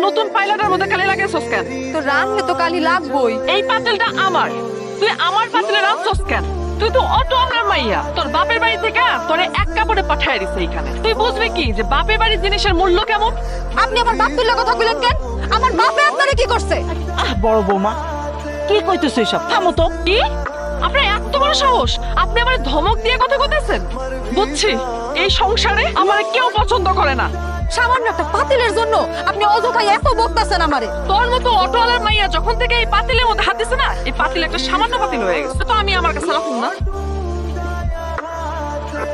নতুন পাইলাটার মধ্যে কালি লাগাইছস কেন? তো রানলে তো কালি লাগবই। এই পাতিলটা আমার, তুই আমার পাতিলে রাখছস কেন? তুই তো অটো আমার মাইয়া, তোর বাপের বাড়ি থেকে তোরে এক কাপড়ে পাঠায় দিছে এইখানে। তুই বুঝবি কি যে বাপের বাড়ির জিনিসের মূল্য কেমন? আপনি আমার বাপ তুল্য কথা কইলেন কেন? আমার বাপে আপনারে কি করছে? বড় বৌমা কি কইতেছো এসব? থামো তো। কি আপনার এত বড় সাহস? আপনি আমার ধমক দিয়ে কথা কইতেছেন? বুঝছি এই সংসারে আমার কেউ পছন্দ করে না। সামান্য একটা পাতিলের জন্য আপনি অযথাই এত বকতাছেন আমারে। তোর মতো অটোওয়ালার মাইয়া যখন থেকে এই পাতিলের মধ্যে হাত দিছে না, এই পাতিল একটা সামান্য পাতিল হয়ে গেছে। তো আমি আমার কাছে রাখুন না।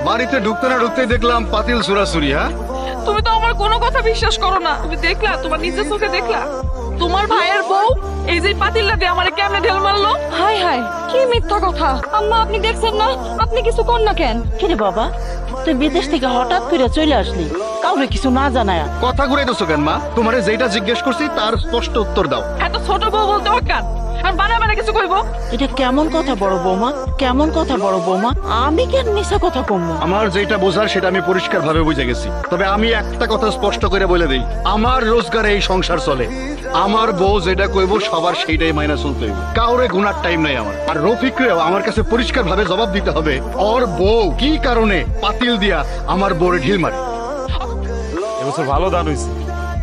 বাড়িতে ঢুকতে না ঢুকতেই দেখলাম পাতিল সুরাসুরি। হ্যাঁ, তুমি তো আমার কোনো কথা বিশ্বাস করো না। তুমি দেখলা, তোমার নিজের চোখে দেখলা তোমার ভাইয়ের বউ এই যে পাতিলটা দিয়ে আমারে কেমনে ঢেল মারলো। হাই হাই, কি মিথ্যা কথা। আম্মা আপনি দেখছেন না? আপনি কিছু কর না কেন? কিরে বাবা, তুই বিদেশ থেকে হঠাৎ করে চলে আসলি, কাউরে কিছু না জানায়? কথা ঘুরাইতেছো কেন মা? তোমারে যেটা জিজ্ঞেস করছি তার স্পষ্ট উত্তর দাও। এত ছোট বউ বলতে অজ্ঞান আর বানা বানা কিছু কইবো? এটা কেমন কথা বড় বৌমা? কেমন কথা বড় বৌমা? আমি কেন মিছা কথা কমবো? আমার যেটা বোঝার সেটা আমি পরিষ্কার ভাবে বুঝে গেছি। তবে আমি একটা কথা স্পষ্ট করে বলে দেই, আমার রোজগারে এই সংসার চলে। আমার বউ যেটা কইব সবার সেইটাই মাইনা চলতে হইব। কাউরে গুনার টাইম নাই আমার। আর রফিকরেও আমার কাছে পরিষ্কার ভাবে জবাব দিতে হবে, ওর বউ কি কারণে পাতিল দিয়া আমার বউরে ঢিল মারে। এবছর ভালো দান হইছে।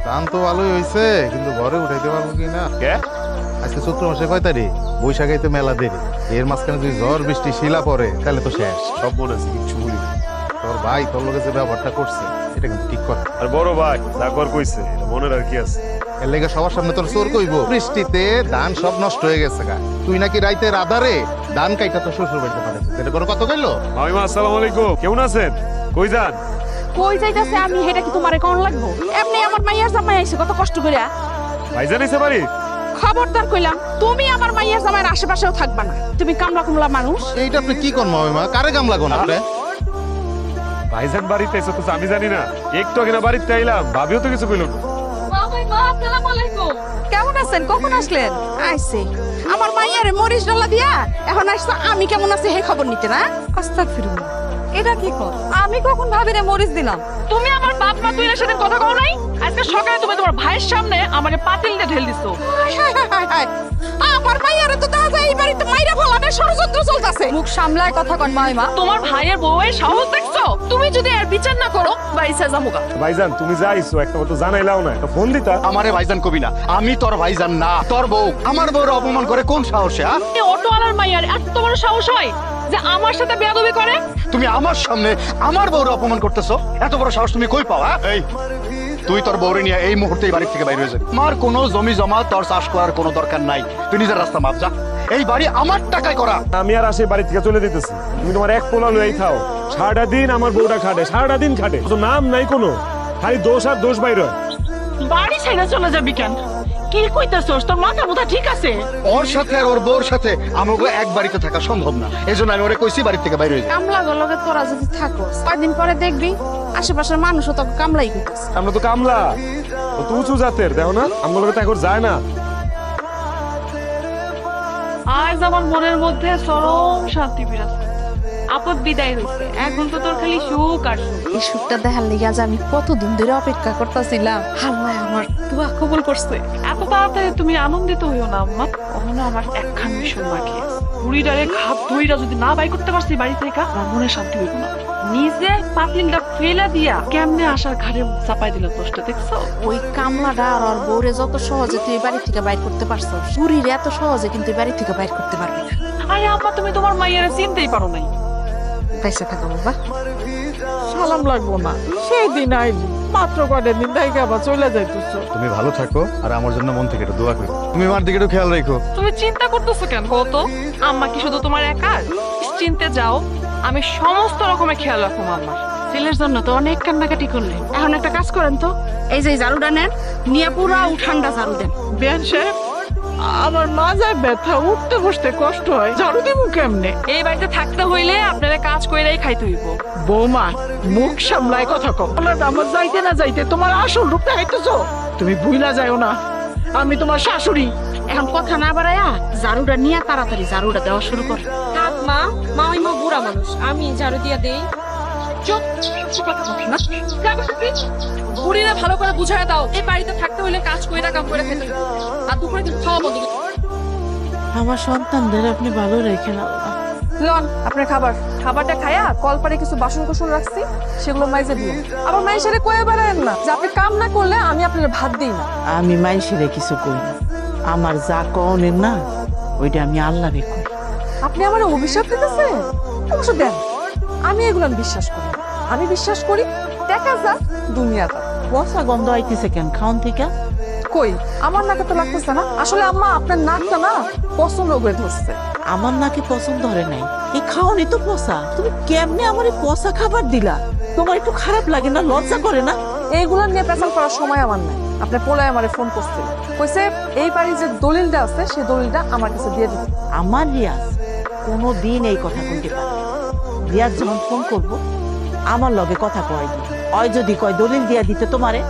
ধান তো ভালোই হয়েছে, কিন্তু ঘরে উঠাইতে পারবো কি না। কে? আজকে চৈত্র মাসে 6 তারিখ, বৈশাখাইতে মেলা দেরি। এর মাঝখানে যদি ঝড় বৃষ্টি শিলা পড়ে তাহলে তো শেষ। সব মনে আছে, কিচ্ছু ভুলি না। তোর ভাই তোর লোকে যে ব্যবহারটা করছে এটা কিন্তু ঠিক কথা। আর বড় ভাই যা কর কইছে, মনের আর কি আছে? এর লেগে সবার সামনে তোর চোর কইব, বৃষ্টিতে ধান সব নষ্ট হয়ে গেছে গা। তুই নাকি রাইতের আধারে ধান কাইটা তো শ্বশুর বাড়িতে পাঠাইছিস, এটা কোনো কথা কইলো? মামিমা আসসালামু আলাইকুম, কেমন আছেন? কই যান? কই যাইতাছে আমি হেটা কি তোমারে কোন লাগবো? এমনি আমার মাইয়ার জামাই আইছে কত কষ্ট কইরা। ভাইজান এসে বাড়ি? খবরদার কইলাম, তুমি আমার মাইয়ার জামাইয়ের আশেপাশেও থাকবা না। তুমি কামলা কুমলা মানুষ। এইটা আপনি কি করবো মামিমা? কারে গাম লাগো না আপনি? ভাইজান বাড়িতে এসে তো আমি জানি না। একটু আগে না বাড়িতে আইলাম, ভাবিও তো কিছু কইল না। কেমন আছেন? কখন আসলেন? আইছে আমার মাইয়ারে মরিচ ডালা দিয়া এখন আসছে আমি কেমন আছি হে খবর নিতে না? আস্তাগফিরুল্লাহ, এটা কি কর? আমি কখন ভাবিরে মরিচ দিলাম? তুমি আমার বাপ মা তুই সাথে কথা কও নাই? আজকে সকালে তুমি তোমার ভাইয়ের সামনে আমাকে পাতিল দিয়ে ঢেল দিছো। হায় হায় হায় হায়, আমার মাইয়ারে তো দেখা যায় এই বাড়িতে মাইরা ফলানোর ষড়যন্ত্র চলতেছে। মুখ সামলায় কথা কন মাইমা। তোমার ভাইয়ের বউয়ের সাহস দেখছো? তুমি যদি এর বিচার না করো বাইসা যামুগা। ভাইজান তুমি যাইছো, একটা কথা জানাইলাও না, একটা ফোন দিতা। আমারে ভাইজান কবি না, আমি তোর ভাইজান না। তোর বউ আমার বউর অপমান করে কোন সাহসে? এই অটোওয়ালার মাইয়ার এত বড় সাহস হয় যে আমার সাথে বেয়াদবি করে? তুমি আমার সামনে আমার বউর অপমান করতেছো? এত বড় সাহস তুমি কই পাও? এই তুই তোর বউরে নিয়ে এই মুহূর্তে বাড়ি থেকে বাইরে হয়ে যাবি। আমার কোনো জমি জমা তোর চাষ করার কোনো দরকার নাই। তুই নিজের রাস্তা মাপ যা। এই বাড়ি আমার টাকায় করা। আমি আর আসে বাড়ি থেকে চলে দিতেছি। তুমি তোমার এক পোলা লই খাও। সারাটা দিন আমার বউটা খাটে, সারাটা দিন খাটে, তো নাম নাই কোনো, খালি দোষ আর দোষ বাইরে। বাড়ি ছেড়ে চলে যাবি কেন? কি কইতেছস? তোর মাথা মুথা ঠিক আছে? ওর সাথে আর ওর বউর সাথে আমাকে এক বাড়িতে থাকা সম্ভব না। এজন্য আমি ওরে কইছি বাড়ি থেকে বাইরে হয়ে যা। কামলা গলকে তোরা যদি থাকো কয়দিন পরে দেখবি আশেপাশের মানুষও তোকে কামলাই করতেছে। আমরা তো কামলা, ও তো উঁচু জাতের, দেখো না আমার তো এখন যায় না। আজ আমার মনের মধ্যে চরম শান্তি বিরাজ করছে। আপদ বিদায় হইছে, এখন তো তোর খালি সুখ আর সুখ। এই সুখটা দেখার লেগে আজ আমি কতদিন ধরে অপেক্ষা করতেছিলাম। আল্লাহ আমার দোয়া কবুল করছে। এত তাড়াতাড়ি তুমি আনন্দিত হইও না আম্মা। কখনো আমার একখান মিশন বাকি আছে। বুড়িটারে ঘাত ধইরা যদি না বাই করতে পারছি বাড়ি থেকে, আমার মনে শান্তি হইব না। নিজে পাতিলটা ফেলা দিয়া কেমনে আসার ঘাড়ে চাপাই দিল দোষটা, দেখছো? ওই কামলাটা আর ওর বউরে যত সহজে তুই বাড়ি থেকে বাইর করতে পারছো, বুড়ির এত সহজে কিন্তু বাড়ি থেকে বাইর করতে পারবি না। আরে আম্মা, তুমি তোমার মাইয়ারে চিনতেই পারো নাই। পয়সা থাকো বাবা। সালাম লাগবো না, সেই দিন আইলি মাত্র কয়টা দিন তাই আবার চলে যাইতেছ। তুমি ভালো থাকো আর আমার জন্য মন থেকে একটু দোয়া করো। তুমি আমার দিকে একটু খেয়াল রাখো। তুমি চিন্তা করতেছো কেন কত? আম্মা কি শুধু তোমার একার? চিনতে যাও, আমি সমস্ত রকমের খেয়াল রাখবো আম্মার। ছেলের জন্য তো অনেক কান্নাকাটি করলেন, এখন একটা কাজ করেন তো, এই যে ঝাড়ুটা নেন, নিয়ে পুরা উঠানটা ঝাড়ু দেন। বেন সাহেব, আমার মাজায় ব্যথা, উঠতে বসতে কষ্ট হয়, ঝাড়ু দিব কেমনে? এই বাড়িতে থাকতে হইলে আপনারা কাজ কইরাই খাইতে হইব। বৌমা, মুখ সামলায় কথা কও। আমার যাইতে না যাইতে তোমার আসল রূপটা হাইতেছো। তুমি ভুইলা যাও না, আমি তোমার শাশুড়ি। এখন কথা না বাড়ায়া ঝাড়ুটা নিয়ে তাড়াতাড়ি ঝাড়ুটা দেওয়া শুরু কর। থাক মা, মা ওই মা বুড়া মানুষ, আমি ঝাড়ু দিয়া দেই। চুপ। কিছু কথা বলি না বুড়িরা ভালো করে বুঝায় দাও এই বাড়িতে থাকতে হইলে কাজ কইরা কাম করে খেতে হবে। আর দুপুরে কিন্তু খাওয়া বন্ধ করতে হবে। আমার সন্তানদের আপনি ভালো রেখেন আল্লাহ। লন আপনার খাবার, খাবারটা খায়া কলপারে কিছু বাসন কোসন রাখছি সেগুলো মাইজে দিয়ে আবার মাইসেরে কয়ে বেড়ায়েন না যে আপনি কাম না করলে আমি আপনার ভাত দিই না। আমি মাইসিরে কিছু কই না, আমার যা কনের না ওইটা আমি আল্লাহ রে কই। আপনি আমার অভিশাপ দিতেছেন? অবশ্য দেন, আমি এগুলো বিশ্বাস করি না। আমি বিশ্বাস করি টাকা যা দুনিয়া যা। পচা গন্ধ আইতেছে কেন খাওন থেকে? কই আমার নাকে তো লাগতেছে না। আসলে আম্মা আপনার নাকটা না পছন্দ করে ধরছে। আমার নাকি পছন্দ ধরে নাই, এই খাওনি তো পচা। তুমি কেমনে আমার এই পচা খাবার দিলা? তোমার একটু খারাপ লাগে না, লজ্জা করে না? এইগুলো নিয়ে পেশাল করার সময় আমার নাই। আপনার পোলায় আমারে ফোন করছিল, কইছে এই বাড়ির যে দলিলটা আছে সেই দলিলটা আমার কাছে দিয়ে দিতে। আমার রিয়াজ কোনো দিন এই কথা কইতে পারে? রিয়াজ যখন ফোন করব আমার লগে কথা কয় দিই, ওই যদি কয় দলিল দিয়া দিতে তোমারে,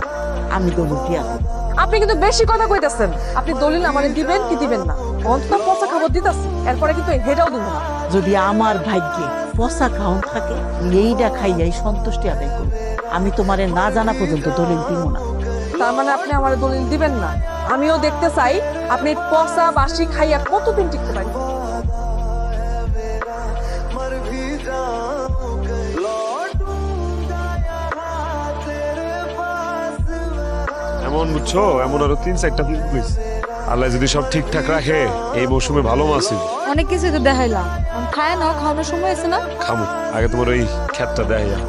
আমি দলিল দিয়া দেব। আপনি কিন্তু বেশি কথা কইতাছেন। আপনি দলিল আমারে দিবেন কি দিবেন না? অন্তত পচা খাবার দিতাছি, এরপরে কিন্তু হেটাও দিব না। যদি আমার ভাগ্যে পচা খাওন থাকে এইটা খাইয়াই সন্তুষ্টি আদায় করব। আমি তোমারে না জানা পর্যন্ত দলিল দিব না। তার মানে আপনি আমারে দলিল দিবেন না? আমিও দেখতে চাই আপনি পচা বাসি খাইয়া কতদিন টিকতে পারেন। এমন বুঝছো, এমন আরো 3-4টা দিন হইছে। আল্লাহ যদি সব ঠিকঠাক রাখে এই মৌসুমে ভালো মাছ হইবে। অনেক কিছু তো দেখাইলাম, খায় না, খাওয়ানোর সময় আছে না? খামু, আগে তোমার ওই ক্ষেতটা দেখাইয়া।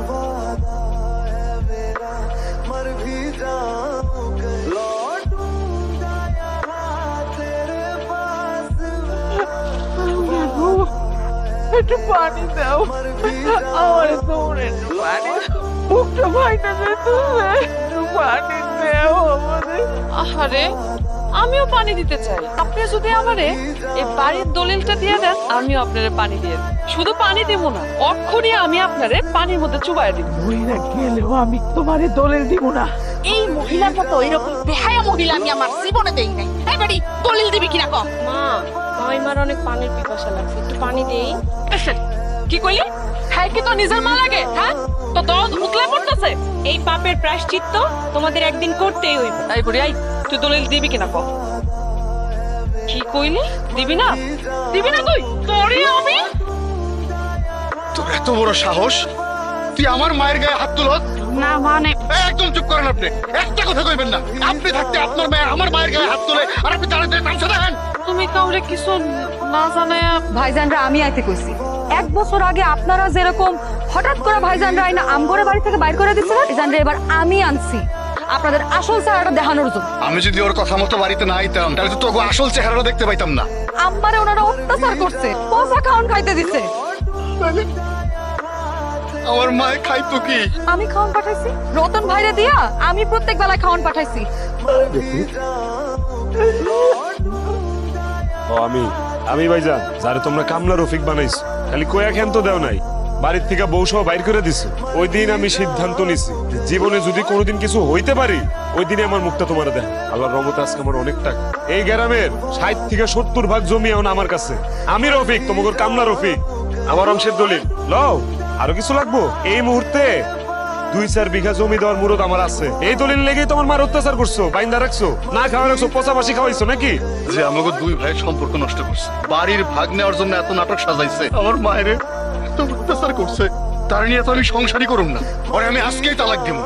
একটু পানি দাও, আমার দৌড়ে একটু পানি, বুকটা ভাইটা যেতেছে, একটু পানি দাও আমাদের। আহারে আমিও পানি দিতে চাই। আপনি যদি আমারে এই বাড়ির দলিলটা দিয়ে দেন আমিও আপনারে পানি দিয়ে দেব। শুধু পানি দেব না, অক্ষরে আমি আপনারে পানির মধ্যে চুবাইয়া দিব। মহিলা গেলেও আমি তোমারে দলিল দিব না। এই মহিলার মতো এরকম বেহায়া মহিলা আমি আমার জীবনে দেই নাই। এই বাড়ি দলিল দিবি কিনা কম? মা মাইমার অনেক পানির পিপাসা লাগছে, একটু পানি দেই। কি কইলি? হ্যাঁ কি তো নিজের মা লাগে? হ্যাঁ তো দরদ উতলা পড়তেছে। এই পাপের প্রায়শ্চিত্ত তোমাদের একদিন করতেই হইব। এই বুড়ি আই, তুই দলিল দিবি কিনা ক? কি কইলি? দিবি না? দিবি না তুই? তোরে আমি তোর এত বড় সাহস, তুই আমার মায়ের গায়ে হাত তুলত? না মানে একদম চুপ করেন আপনি, একটা কথা কইবেন না। আপনি থাকতে আপনার মায়ের আমার মায়ের গায়ে হাত তুলে আর আপনি তাড়াতাড়ি তামসা দেখেন। তুমি কাউরে কিছু না জানায় ভাইজানরা আমি আইতে কইছি। 1 বছর আগে আপনারা যেরকম হঠাৎ করে ভাইজানরা আইনা আমগরে বাড়ি থেকে বাইর করে দিচ্ছিলেন, ভাইজানরা এবার আমি আনছি আপনাদের আসল চেহারাটা দেখানোর জন্য। আমি যদি ওর কথা মতো বাড়িতে না আইতাম তাহলে তো তোকে আসল চেহারাটা দেখতে পাইতাম না। আম্মারে ওনারা অত্যাচার করছে, পচা খাওয়ান খাইতে দিছে। আমার মায়ে খাইতো কি? আমি খাওয়ান পাঠাইছি রতন ভাইরে দিয়া, আমি প্রত্যেক বেলায় খাওয়ান পাঠাইছি। ও আমি ভাইজান যারে তোমরা কামলা রফিক বানাইছো, খালি কয়া খেন তো দেও নাই, বাড়ির থেকে বউ সহ বাইর করে দিছো। ওই দিন আমি সিদ্ধান্ত নিছি জীবনে যদি কোনোদিন কিছু হইতে পারি ওই দিনে আমার মুখটা তোমার দেখ। আল্লাহর রহমতে আজকে আমার অনেক টাকা। এই গ্রামের 60 থেকে 70 ভাগ জমি এখন আমার কাছে। আমি রফিক, তোমার কামলা রফিক, আমার অংশের দলিল লও। আরো কিছু লাগবো? এই মুহূর্তে 2-4 বিঘা জমি দেওয়ার মুরত আমার আছে। এই দলিল লেগেই তোমার মার অত্যাচার করছো, বাইন্দা রাখছো, না খাওয়া রাখছো, পচাপাশি খাওয়াইছো নাকি? যে আমাকে 2 ভাইয়ের সম্পর্ক নষ্ট করছে, বাড়ির ভাগ নেওয়ার জন্য এত নাটক সাজাইছে, আমার মায়ের এত অত্যাচার করছে, তার নিয়ে তো আমি সংসারই করুম না। ওরে আমি আজকেই তালাক দিব।